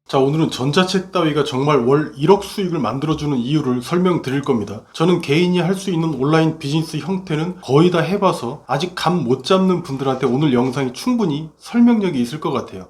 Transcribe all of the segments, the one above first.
자, 오늘은 전자책 따위가 정말 월 1억 수익을 만들어주는 이유를 설명드릴 겁니다. 저는 개인이 할 수 있는 온라인 비즈니스 형태는 거의 다 해봐서 아직 감 못 잡는 분들한테 오늘 영상이 충분히 설명력이 있을 것 같아요.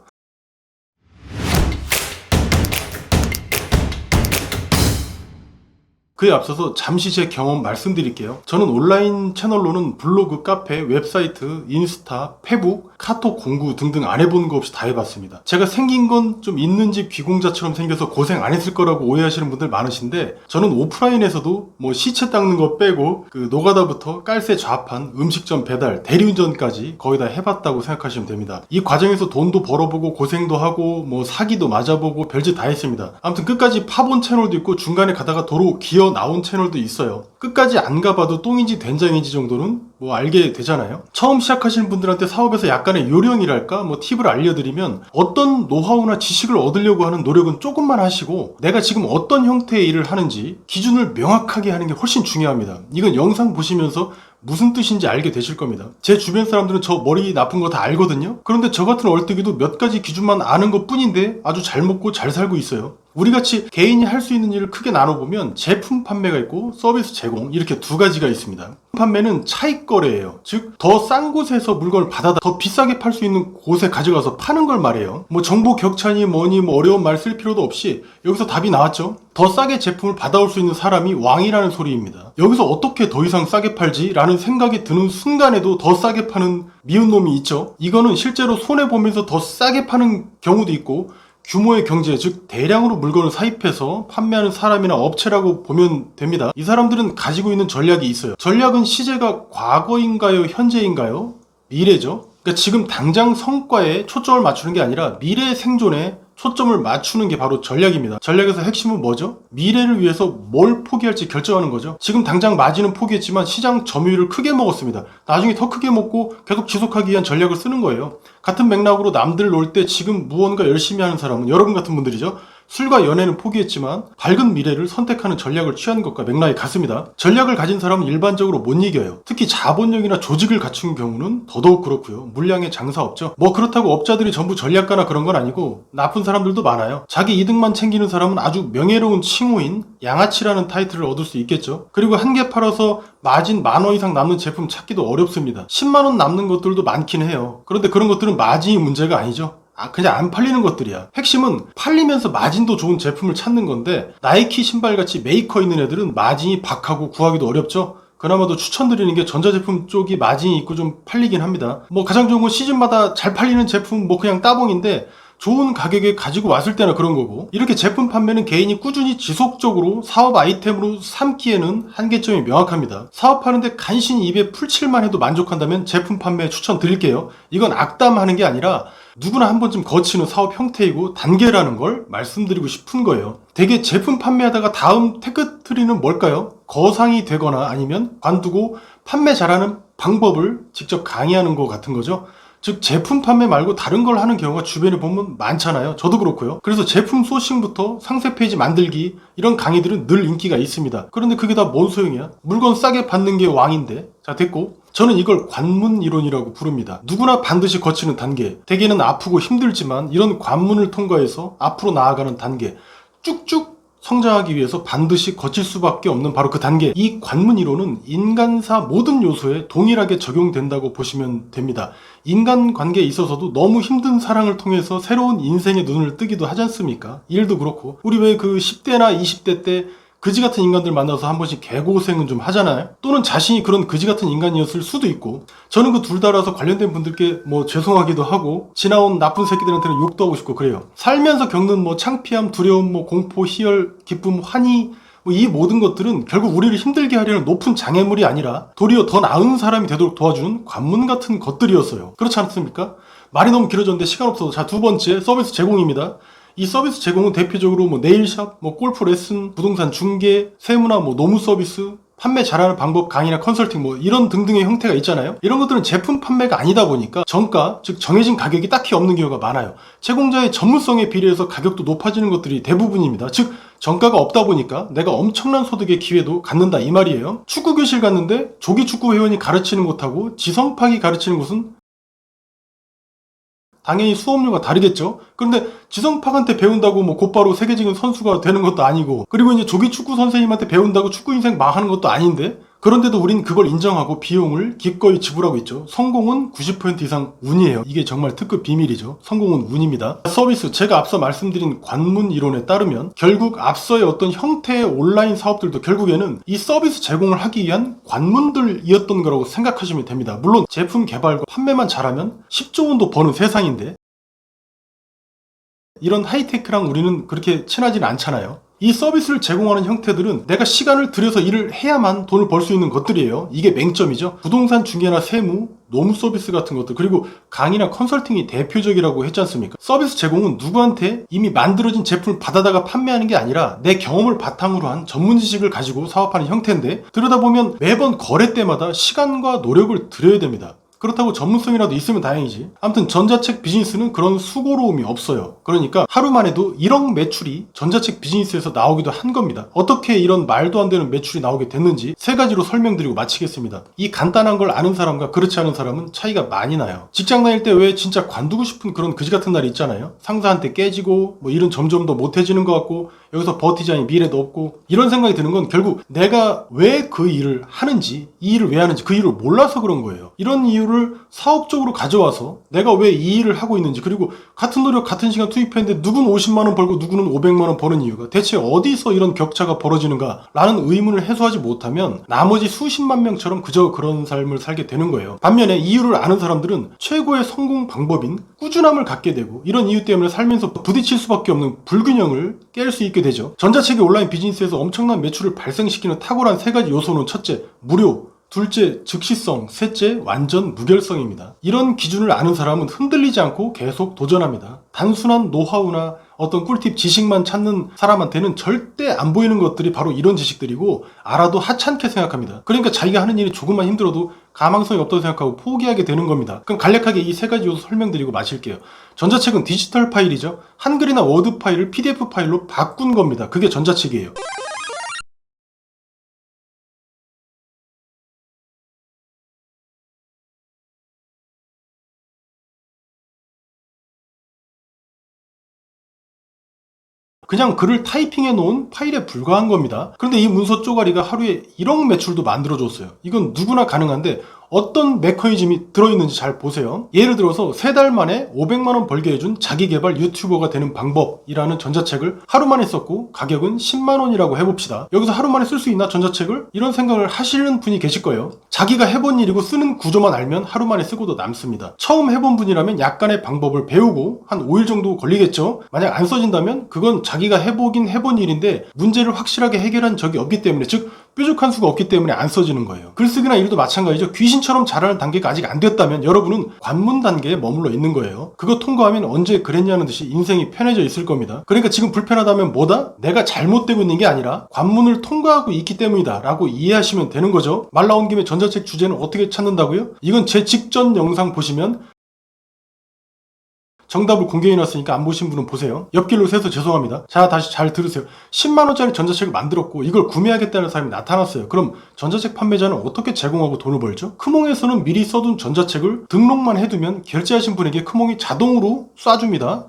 그에 앞서서 잠시 제 경험 말씀드릴게요. 저는 온라인 채널로는 블로그, 카페, 웹사이트, 인스타, 페북, 카톡 공구 등등 안 해보는 거 없이 다 해봤습니다. 제가 생긴 건 좀 있는 집 귀공자처럼 생겨서 고생 안 했을 거라고 오해하시는 분들 많으신데, 저는 오프라인에서도 뭐 시체 닦는 거 빼고 그 노가다부터 깔새 좌판, 음식점 배달, 대리운전까지 거의 다 해봤다고 생각하시면 됩니다. 이 과정에서 돈도 벌어보고 고생도 하고 뭐 사기도 맞아보고 별짓 다 했습니다. 아무튼 끝까지 파본 채널도 있고 중간에 가다가 도로 기어 나온 채널도 있어요. 끝까지 안 가봐도 똥인지 된장인지 정도는 뭐 알게 되잖아요. 처음 시작하시는 분들한테 사업에서 약간의 요령이랄까 뭐 팁을 알려드리면, 어떤 노하우나 지식을 얻으려고 하는 노력은 조금만 하시고 내가 지금 어떤 형태의 일을 하는지 기준을 명확하게 하는 게 훨씬 중요합니다. 이건 영상 보시면서 무슨 뜻인지 알게 되실 겁니다. 제 주변 사람들은 저 머리 나쁜 거 다 알거든요. 그런데 저 같은 얼뜨기도 몇 가지 기준만 아는 것 뿐인데 아주 잘 먹고 잘 살고 있어요. 우리같이 개인이 할 수 있는 일을 크게 나눠보면 제품 판매가 있고 서비스 제공, 이렇게 두 가지가 있습니다. 판매는 차익 거래예요. 즉 더 싼 곳에서 물건을 받아다 더 비싸게 팔 수 있는 곳에 가져가서 파는 걸 말해요. 뭐 정보 격차니 뭐니 뭐 어려운 말 쓸 필요도 없이 여기서 답이 나왔죠. 더 싸게 제품을 받아올 수 있는 사람이 왕이라는 소리입니다. 여기서 어떻게 더 이상 싸게 팔지? 라는 생각이 드는 순간에도 더 싸게 파는 미운 놈이 있죠. 이거는 실제로 손해보면서 더 싸게 파는 경우도 있고, 규모의 경제, 즉 대량으로 물건을 사입해서 판매하는 사람이나 업체라고 보면 됩니다. 이 사람들은 가지고 있는 전략이 있어요. 전략은 시제가 과거인가요? 현재인가요? 미래죠. 그러니까 지금 당장 성과에 초점을 맞추는 게 아니라 미래 생존에 초점을 맞추는 게 바로 전략입니다. 전략에서 핵심은 뭐죠? 미래를 위해서 뭘 포기할지 결정하는 거죠. 지금 당장 마진은 포기했지만 시장 점유율을 크게 먹었습니다. 나중에 더 크게 먹고 계속 지속하기 위한 전략을 쓰는 거예요. 같은 맥락으로 남들 놀 때 지금 무언가 열심히 하는 사람은 여러분 같은 분들이죠. 술과 연애는 포기했지만 밝은 미래를 선택하는 전략을 취한 것과 맥락이 같습니다. 전략을 가진 사람은 일반적으로 못 이겨요. 특히 자본력이나 조직을 갖춘 경우는 더더욱 그렇고요. 물량의 장사 없죠. 뭐 그렇다고 업자들이 전부 전략가나 그런 건 아니고 나쁜 사람들도 많아요. 자기 이득만 챙기는 사람은 아주 명예로운 칭호인 양아치라는 타이틀을 얻을 수 있겠죠. 그리고 한 개 팔아서 마진 10,000원 이상 남는 제품 찾기도 어렵습니다. 10만원 남는 것들도 많긴 해요. 그런데 그런 것들은 마진이 문제가 아니죠. 그냥 안 팔리는 것들이야. 핵심은 팔리면서 마진도 좋은 제품을 찾는 건데, 나이키 신발같이 메이커 있는 애들은 마진이 박하고 구하기도 어렵죠. 그나마도 추천드리는 게 전자제품 쪽이 마진이 있고 좀 팔리긴 합니다. 뭐 가장 좋은 건 시즌마다 잘 팔리는 제품 뭐 그냥 따봉인데 좋은 가격에 가지고 왔을 때나 그런 거고, 이렇게 제품 판매는 개인이 꾸준히 지속적으로 사업 아이템으로 삼기에는 한계점이 명확합니다. 사업하는데 간신히 입에 풀칠만 해도 만족한다면 제품 판매 추천드릴게요. 이건 악담하는 게 아니라 누구나 한 번쯤 거치는 사업 형태이고 단계라는 걸 말씀드리고 싶은 거예요. 대개 제품 판매하다가 다음 테크트리는 뭘까요? 거상이 되거나 아니면 관두고 판매 잘하는 방법을 직접 강의하는 것 같은 거죠. 즉 제품 판매 말고 다른 걸 하는 경우가 주변에 보면 많잖아요. 저도 그렇고요. 그래서 제품 소싱부터 상세 페이지 만들기, 이런 강의들은 늘 인기가 있습니다. 그런데 그게 다 뭔 소용이야? 물건 싸게 받는 게 왕인데. 자, 됐고, 저는 이걸 관문 이론이라고 부릅니다. 누구나 반드시 거치는 단계, 대개는 아프고 힘들지만 이런 관문을 통과해서 앞으로 나아가는 단계, 쭉쭉 성장하기 위해서 반드시 거칠 수밖에 없는 바로 그 단계. 이 관문 이론은 인간사 모든 요소에 동일하게 적용된다고 보시면 됩니다. 인간관계에 있어서도 너무 힘든 사랑을 통해서 새로운 인생의 눈을 뜨기도 하지 않습니까? 일도 그렇고, 우리 왜 그 10대나 20대 때 그지 같은 인간들 만나서 한 번씩 개고생은 좀 하잖아요. 또는 자신이 그런 그지 같은 인간이었을 수도 있고, 저는 그 둘 다라서 관련된 분들께 뭐 죄송하기도 하고 지나온 나쁜 새끼들한테는 욕도 하고 싶고 그래요. 살면서 겪는 뭐 창피함, 두려움, 뭐 공포, 희열, 기쁨, 환희, 뭐 이 모든 것들은 결국 우리를 힘들게 하려는 높은 장애물이 아니라 도리어 더 나은 사람이 되도록 도와주는 관문 같은 것들이었어요. 그렇지 않습니까? 말이 너무 길어졌는데 시간 없어서, 자, 두 번째 서비스 제공입니다. 이 서비스 제공은 대표적으로 뭐 네일샵, 뭐 골프 레슨, 부동산 중개, 세무나 뭐 노무 서비스, 판매 잘하는 방법 강의나 컨설팅 뭐 이런 등등의 형태가 있잖아요. 이런 것들은 제품 판매가 아니다 보니까 정가, 즉 정해진 가격이 딱히 없는 경우가 많아요. 제공자의 전문성에 비례해서 가격도 높아지는 것들이 대부분입니다. 즉 정가가 없다 보니까 내가 엄청난 소득의 기회도 갖는다 이 말이에요. 축구 교실 갔는데 조기 축구 회원이 가르치는 곳하고 지성팍이 가르치는 곳은 당연히 수업료가 다르겠죠. 그런데 지성팍한테 배운다고 뭐 곧바로 세계적인 선수가 되는 것도 아니고, 그리고 이제 조기 축구 선생님한테 배운다고 축구 인생 망하는 것도 아닌데, 그런데도 우린 그걸 인정하고 비용을 기꺼이 지불하고 있죠. 성공은 90% 이상 운이에요. 이게 정말 특급 비밀이죠. 성공은 운입니다. 서비스, 제가 앞서 말씀드린 관문 이론에 따르면 결국 앞서의 어떤 형태의 온라인 사업들도 결국에는 이 서비스 제공을 하기 위한 관문들이었던 거라고 생각하시면 됩니다. 물론 제품 개발과 판매만 잘하면 10조 원도 버는 세상인데, 이런 하이테크랑 우리는 그렇게 친하지는 않잖아요. 이 서비스를 제공하는 형태들은 내가 시간을 들여서 일을 해야만 돈을 벌 수 있는 것들이에요. 이게 맹점이죠. 부동산 중개나 세무, 노무 서비스 같은 것들, 그리고 강의나 컨설팅이 대표적이라고 했지 않습니까? 서비스 제공은 누구한테 이미 만들어진 제품을 받아다가 판매하는 게 아니라 내 경험을 바탕으로 한 전문 지식을 가지고 사업하는 형태인데, 들여다보면 매번 거래 때마다 시간과 노력을 들여야 됩니다. 그렇다고 전문성이라도 있으면 다행이지. 아무튼 전자책 비즈니스는 그런 수고로움이 없어요. 그러니까 하루만 해도 1억 매출이 전자책 비즈니스에서 나오기도 한 겁니다. 어떻게 이런 말도 안 되는 매출이 나오게 됐는지 세 가지로 설명드리고 마치겠습니다. 이 간단한 걸 아는 사람과 그렇지 않은 사람은 차이가 많이 나요. 직장 다닐 때 왜 진짜 관두고 싶은 그런 그지 같은 날이 있잖아요. 상사한테 깨지고 뭐 일은 점점 더 못해지는 것 같고 여기서 버티자니 미래도 없고, 이런 생각이 드는 건 결국 내가 왜 그 일을 하는지, 이 일을 왜 하는지 그 이유를 몰라서 그런 거예요. 이런 이유를 사업적으로 가져와서 내가 왜 이 일을 하고 있는지, 그리고 같은 노력 같은 시간 투입했는데 누구는 50만 원 벌고 누구는 500만 원 버는 이유가 대체 어디서 이런 격차가 벌어지는가 라는 의문을 해소하지 못하면 나머지 수십만 명처럼 그저 그런 삶을 살게 되는 거예요. 반면에 이유를 아는 사람들은 최고의 성공 방법인 꾸준함을 갖게 되고, 이런 이유 때문에 살면서 부딪힐 수밖에 없는 불균형을 깰 수 있게 되죠. 전자책이 온라인 비즈니스에서 엄청난 매출을 발생시키는 탁월한 세 가지 요소는: 첫째, 무료; 둘째, 즉시성; 셋째, 완전 무결성입니다. 이런 기준을 아는 사람은 흔들리지 않고 계속 도전합니다. 단순한 노하우나 어떤 꿀팁 지식만 찾는 사람한테는 절대 안 보이는 것들이 바로 이런 지식들이고, 알아도 하찮게 생각합니다. 그러니까 자기가 하는 일이 조금만 힘들어도 가망성이 없다고 생각하고 포기하게 되는 겁니다. 그럼 간략하게 이 세 가지 요소 설명드리고 마칠게요. 전자책은 디지털 파일이죠. 한글이나 워드 파일을 PDF 파일로 바꾼 겁니다. 그게 전자책이에요. 그냥 글을 타이핑해 놓은 파일에 불과한 겁니다. 그런데 이 문서 쪼가리가 하루에 1억 매출도 만들어줬어요. 이건 누구나 가능한데 어떤 메커니즘이 들어있는지 잘 보세요. 예를 들어서 3달 만에 500만원 벌게 해준 자기개발 유튜버가 되는 방법이라는 전자책을 하루 만에 썼고 가격은 10만원이라고 해봅시다. 여기서 하루 만에 쓸 수 있나 전자책을? 이런 생각을 하시는 분이 계실 거예요. 자기가 해본 일이고 쓰는 구조만 알면 하루 만에 쓰고도 남습니다. 처음 해본 분이라면 약간의 방법을 배우고 한 5일 정도 걸리겠죠. 만약 안 써진다면 그건 자기가 해보긴 해본 일인데 문제를 확실하게 해결한 적이 없기 때문에, 즉 뾰족한 수가 없기 때문에 안 써지는 거예요. 글쓰기나 일도 마찬가지죠. 귀신처럼 잘하는 단계가 아직 안 됐다면 여러분은 관문 단계에 머물러 있는 거예요. 그거 통과하면 언제 그랬냐는 듯이 인생이 편해져 있을 겁니다. 그러니까 지금 불편하다면 뭐다? 내가 잘못되고 있는 게 아니라 관문을 통과하고 있기 때문이다 라고 이해하시면 되는 거죠. 말 나온 김에 전자책 주제는 어떻게 찾는다고요? 이건 제 직전 영상 보시면 정답을 공개해놨으니까 안 보신 분은 보세요. 옆길로 새서 죄송합니다. 자, 다시 잘 들으세요. 10만원짜리 전자책을 만들었고 이걸 구매하겠다는 사람이 나타났어요. 그럼 전자책 판매자는 어떻게 제공하고 돈을 벌죠? 크몽에서는 미리 써둔 전자책을 등록만 해두면 결제하신 분에게 크몽이 자동으로 쏴줍니다.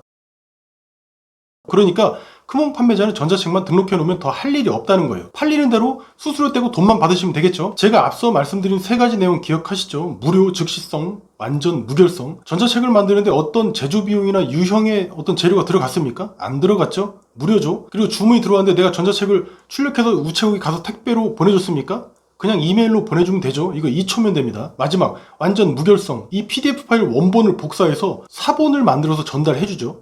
그러니까 크몽 판매자는 전자책만 등록해 놓으면 더 할 일이 없다는 거예요. 팔리는 대로 수수료 떼고 돈만 받으시면 되겠죠. 제가 앞서 말씀드린 세 가지 내용 기억하시죠? 무료, 즉시성, 완전 무결성. 전자책을 만드는데 어떤 제조 비용이나 유형의 어떤 재료가 들어갔습니까? 안 들어갔죠? 무료죠. 그리고 주문이 들어왔는데 내가 전자책을 출력해서 우체국에 가서 택배로 보내줬습니까? 그냥 이메일로 보내주면 되죠. 이거 2초면 됩니다. 마지막, 완전 무결성. 이 PDF 파일 원본을 복사해서 사본을 만들어서 전달해주죠.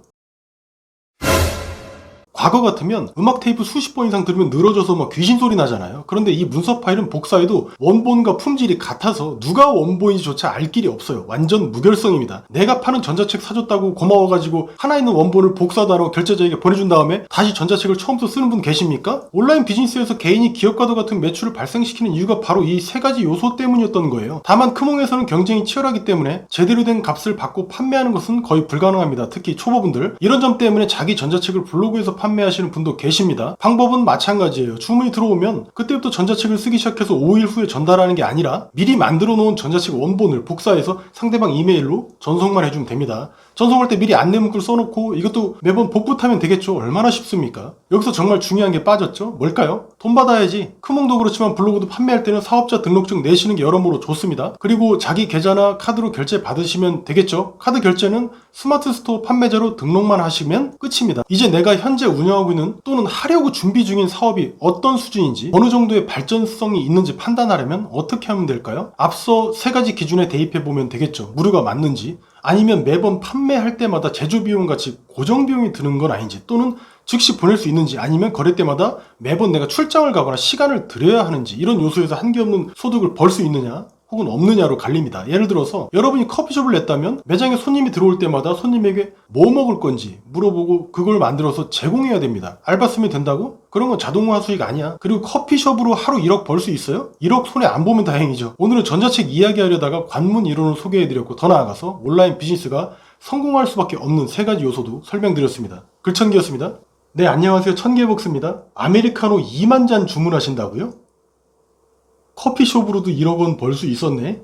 과거 같으면 음악 테이프 수십 번 이상 들으면 늘어져서 막 귀신 소리 나잖아요. 그런데 이 문서 파일은 복사해도 원본과 품질이 같아서 누가 원본인지조차 알 길이 없어요. 완전 무결성입니다. 내가 파는 전자책 사줬다고 고마워가지고 하나 있는 원본을 복사도 안 하고 결제자에게 보내준 다음에 다시 전자책을 처음부터 쓰는 분 계십니까? 온라인 비즈니스에서 개인이 기업과도 같은 매출을 발생시키는 이유가 바로 이 세 가지 요소 때문이었던 거예요. 다만 크몽에서는 경쟁이 치열하기 때문에 제대로 된 값을 받고 판매하는 것은 거의 불가능합니다. 특히 초보분들. 이런 점 때문에 자기 전자책을 블로그에서 판매하시는 분도 계십니다. 방법은 마찬가지예요. 주문이 들어오면 그때부터 전자책을 쓰기 시작해서 5일 후에 전달하는 게 아니라 미리 만들어 놓은 전자책 원본을 복사해서 상대방 이메일로 전송만 해주면 됩니다. 전송할 때 미리 안내 문구를 써놓고 이것도 매번 복붙 하면 되겠죠. 얼마나 쉽습니까? 여기서 정말 중요한 게 빠졌죠. 뭘까요? 돈 받아야지. 크몽도 그렇지만 블로그도 판매할 때는 사업자 등록증 내시는 게 여러모로 좋습니다. 그리고 자기 계좌나 카드로 결제 받으시면 되겠죠. 카드 결제는 스마트 스토어 판매자로 등록만 하시면 끝입니다. 이제 내가 현재 운영하고 있는 또는 하려고 준비 중인 사업이 어떤 수준인지 어느 정도의 발전성이 있는지 판단하려면 어떻게 하면 될까요? 앞서 세 가지 기준에 대입해 보면 되겠죠. 무료가 맞는지, 아니면 매번 판매할 때마다 제조 비용 같이 고정 비용이 드는 건 아닌지, 또는 즉시 보낼 수 있는지, 아니면 거래 때마다 매번 내가 출장을 가거나 시간을 들여야 하는지, 이런 요소에서 한계없는 소득을 벌 수 있느냐 혹은 없느냐로 갈립니다. 예를 들어서 여러분이 커피숍을 냈다면 매장에 손님이 들어올 때마다 손님에게 뭐 먹을 건지 물어보고 그걸 만들어서 제공해야 됩니다. 알바 쓰면 된다고? 그런 건 자동화 수익 아니야. 그리고 커피숍으로 하루 1억 벌 수 있어요? 1억 손해 안 보면 다행이죠. 오늘은 전자책 이야기하려다가 관문 이론을 소개해드렸고, 더 나아가서 온라인 비즈니스가 성공할 수밖에 없는 세 가지 요소도 설명드렸습니다. 글천기였습니다. 네, 안녕하세요. 천개복스입니다. 아메리카노 2만 잔 주문하신다고요? 커피숍으로도 1억 원 벌 수 있었네.